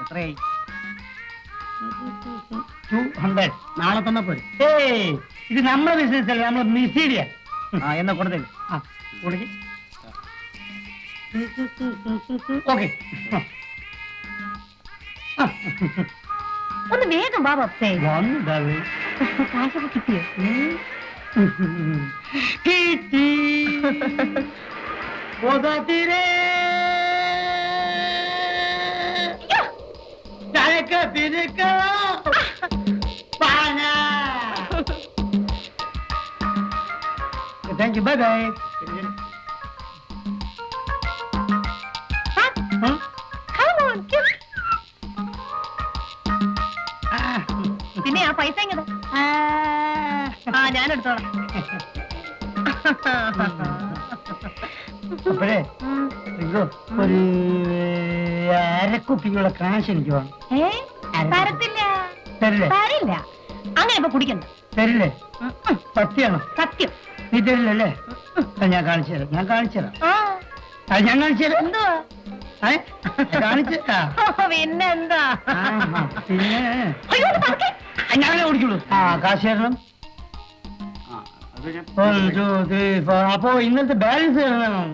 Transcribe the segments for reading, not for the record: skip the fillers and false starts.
എത്രയായി? 200. നാളെ തന്നെ പോയി. ഇത് നമ്മളെ ബിസിനസ് അല്ല, നമ്മളെ മിസീഡിയ. എന്നാ കൊടുത്തേ. ഓക്കെ, ഒന്ന് വേഗം വാ പപ്പേ. കാശൊക്കെ കിട്ടിയോ? കിട്ടി. Thank you. Bye bye. പിന്നെ ആ പൈസ എങ്ങനെ? ഞാനെടുത്തോളാം. അപ്പോഴേ ഒരു അരക്കുപ്പിക്കുള്ള കാശ് എനിക്ക് വേണം. തരത്തില്ല. തരില്ലേ? തരില്ല. അങ്ങനെ ഇപ്പൊ കുടിക്കണ്ട. തരില്ലേ? സത്യമാണോ? സത്യം. നീ തരില്ലല്ലേ? ഞാൻ കാണിച്ചു തരാം. ഞാൻ കാണിച്ചു തരാം. എന്തുവാ കാണിച്ചാ? പിന്നെന്താ? പിന്നെ ഞാനേ ഓടിക്കുള്ളൂ. കാശ് തരണം. അപ്പോ ഇന്നത്തെ ബാലൻസ് തരണം.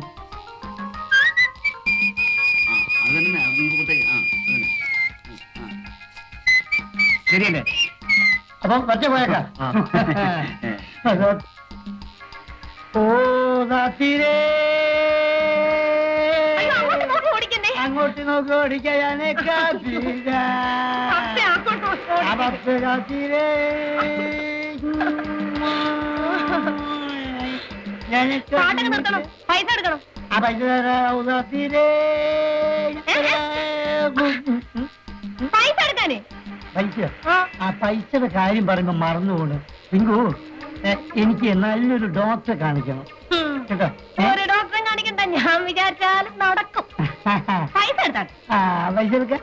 ശരിയല്ലേ? അപ്പൊ പറ്റ പോയേക്കാം. അങ്ങോട്ട് നോക്കി ഓടിക്കാനേ പൈസ എടുക്കണം. ആ പൈസ പൈസ എടുക്കാനേ. പൈസ ആ പൈസയുടെ കാര്യം പറയുമ്പോ മറന്നുപോണ്. പിങ്കു, എനിക്ക് നല്ലൊരു ഡോക്ടറെ കാണിക്കണം കേട്ടോ. ഒരു ഡോക്ടറെ കാണിക്കണ്ട, ഞാൻ വിചാരിച്ചാലും നടക്കും. പൈസ എടുത്താൽ പൈസ എടുക്കാൻ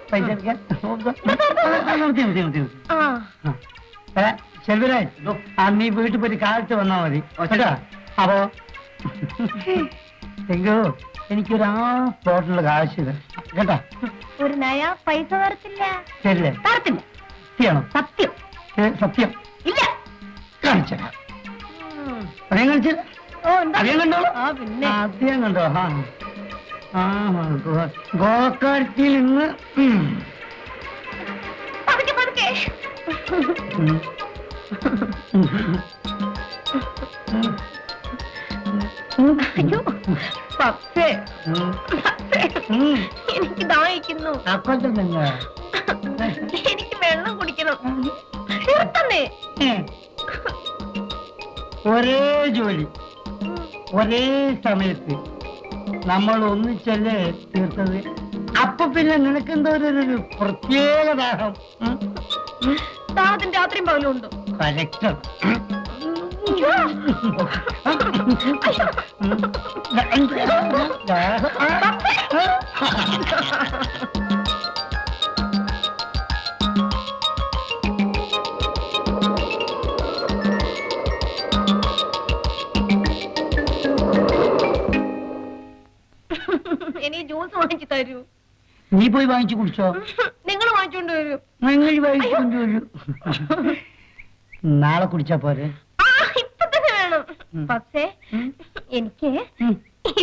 ശെൽവരാജ്, നീ വീട്ടിൽ പോയിട്ട് കാലത്ത് വന്നാ മതി കേട്ടോ. അപ്പോ പിങ്കു, എനിക്കൊരു ബോട്ടിലുള്ള കാശ് കേട്ടോ. ഒരു നയ പൈസ തരത്തില്ല. ശരിയല്ലേ? തരത്തില്ല. സത്യമാണോ? സത്യം. സത്യം ഇല്ല. കാണിച്ചേരാ. അതേ കാണിച്ചു. അതേ കണ്ടോ? പിന്നെ ആദ്യം കണ്ടോ? ഗോക്കാട്ടിൽ നിന്ന് പതുക്കെ പതുക്കെ. അയ്യോ പപ്പേ, എനിക്ക് ദാഹിക്കുന്നു. എനിക്ക് വെള്ളം കുടിക്കണം. നിർത്തന്നേ. ഒരേ ജോലി ഒരേ സമയത്ത് നമ്മൾ ഒന്നിച്ചല്ലേ തീർത്തത്. അപ്പൊ പിന്നെ നിനക്കെന്തോ ഒരു പ്രത്യേക ദാഹം. ദാഹത്തിന് രാത്രിയും പകലും ഉണ്ടോ? കറക്റ്റ്. എനിക്ക് ജ്യൂസ് വാങ്ങിച്ചു തരൂ. നീ പോയി വാങ്ങിച്ചു കുടിച്ചോ? നിങ്ങൾ വാങ്ങിച്ചോണ്ട് വരൂ. നിങ്ങൾ വാങ്ങിക്കൊണ്ട് വരൂ. നാളെ കുടിച്ചാ പോരെ? ഇപ്പൊ തന്നെ വേണം. പക്ഷേ എനിക്ക്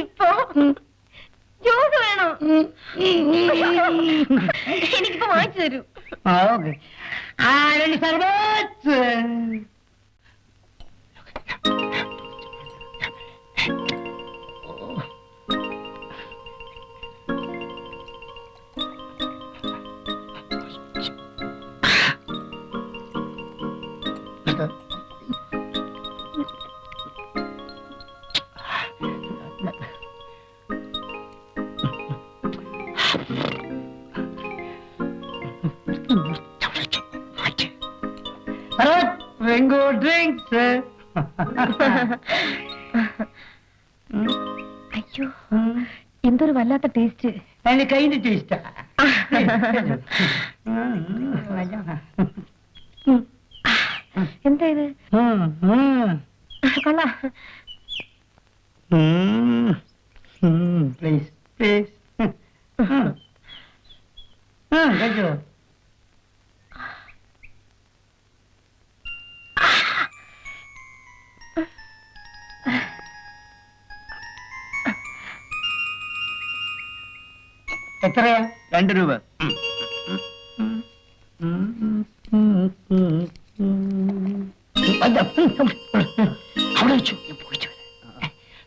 ഇപ്പൊ ജ്യൂസ് വേണം. എനിക്കിപ്പോ വാങ്ങിച്ചു തരൂ. ഓക്കെ. സർബത്ത്. Ringo drinks. അയ്യോ, എന്തൊരു വല്ലാത്ത ടേസ്റ്റ്. അതിന്റെ കൈന്റെ ടേസ്റ്റാ. എന്താ ഇത്? കൊള്ള. Please please. കഴിച്ചോ. എത്രയാ? 2 രൂപ. അവിടെ വെച്ചു, ഞാൻ പോയിച്ചു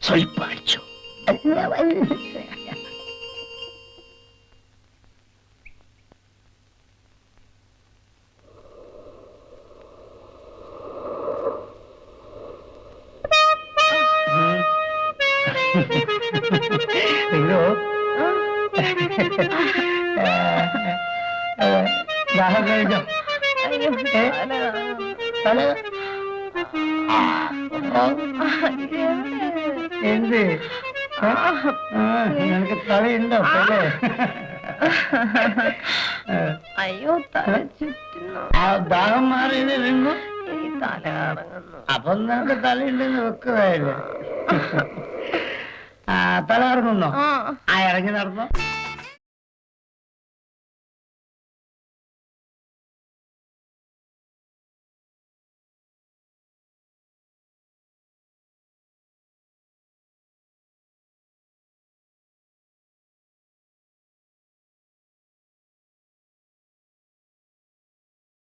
സ്വൽപ്പം അടിച്ചു. ദാഹം കഴിഞ്ഞോ? തല എന്ത് നിനക്ക് തലയുണ്ടോ? അയ്യോ തല ചുറ്റുന്നു. ആ ദാഹം മാറിയത് വീണ്ടും ഈ തല കറങ്ങുന്നു. അപ്പൊ നിനക്ക് തലയുണ്ടെന്ന് വെക്കുകയല്ലേ. തല ഇറങ്ങുന്നോ? ആ ആ ഇറങ്ങി നടന്നോ.